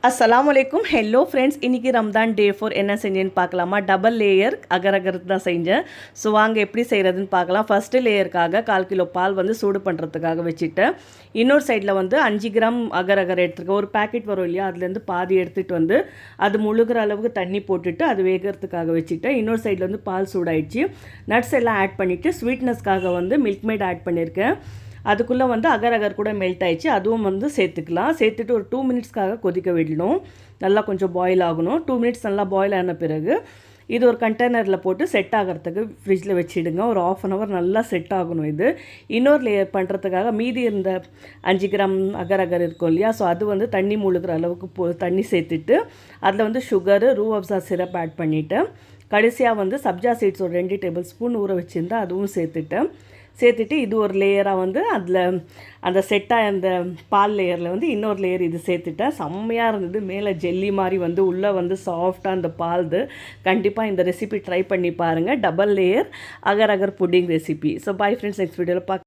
अस्सलाम वालेकुम hello friends इनकी रमदान डे 4 என்ன செஞ்சேன்னு பார்க்கலாமா டபுள் லேயர் அகர் அகர் தான் செஞ்சேன் ஸோ வாங்க எப்படி செய்கிறதுன்னு பார்க்கலாம் ஃபஸ்ட்டு லேயருக்காக 1/4 கிலோ பால் வந்து சூடு பண்ணுறதுக்காக வச்சுட்டு இன்னொரு சைடில் வந்து 5 கிராம் அகர் அகர் எடுத்துருக்கேன் ஒரு பேக்கெட் வரும் இல்லையா அதுலேருந்து பாதி எடுத்துகிட்டு வந்து அது முழுகிற அளவுக்கு தண்ணி போட்டுட்டு அது வேகிறதுக்காக வச்சுட்டேன் இன்னொரு சைடில் வந்து பால் சூடாயிடுச்சு நட்ஸ் எல்லாம் ஆட் பண்ணிவிட்டு ஸ்வீட்னஸ்க்காக வந்து மில்க் மேட் ஆட் பண்ணியிருக்கேன் அதுக்குள்ளே வந்து அகர் அகர் கூட மெல்ட் ஆயிடுச்சு அதுவும் வந்து சேர்த்துக்கலாம் சேர்த்துட்டு ஒரு 2 மினிட்ஸ்க்காக கொதிக்க விடணும் நல்லா கொஞ்சம் பாயில் ஆகணும் 2 மினிட்ஸ் நல்லா பாயில் ஆன பிறகு இது ஒரு கண்டெய்னரில் போட்டு செட் ஆகிறதுக்கு ஃப்ரிட்ஜில் வச்சுடுங்க ஒரு 1/2 hour நல்லா செட் ஆகணும் இது இன்னொரு லேயர் பண்ணுறதுக்காக மீதி இருந்த 5 கிராம் அகர் அகர் இருக்கும் இல்லையா ஸோ அது வந்து தண்ணி முழுகிற அளவுக்கு தண்ணி சேர்த்துட்டு அதில் வந்து சுகரு ரூ அப்சா சிரப் ஆட் பண்ணிவிட்டு கடைசியாக வந்து சப்ஜா சீட்ஸ் ஒரு 2 டேபிள் ஸ்பூன் ஊற வச்சுருந்தா அதுவும் சேர்த்துட்டு இது ஒரு லேயராக வந்து அதில் அந்த செட்டாக அந்த பால் லேயரில் வந்து இன்னொரு லேயர் இது சேர்த்துட்டேன் செம்மையாக இருந்தது மேலே ஜெல்லி மாதிரி வந்து உள்ளே வந்து சாஃப்டாக அந்த பால்து கண்டிப்பாக இந்த ரெசிபி ட்ரை பண்ணி பாருங்கள் double layer agar agar pudding recipe so bye friends next வீடியோவில்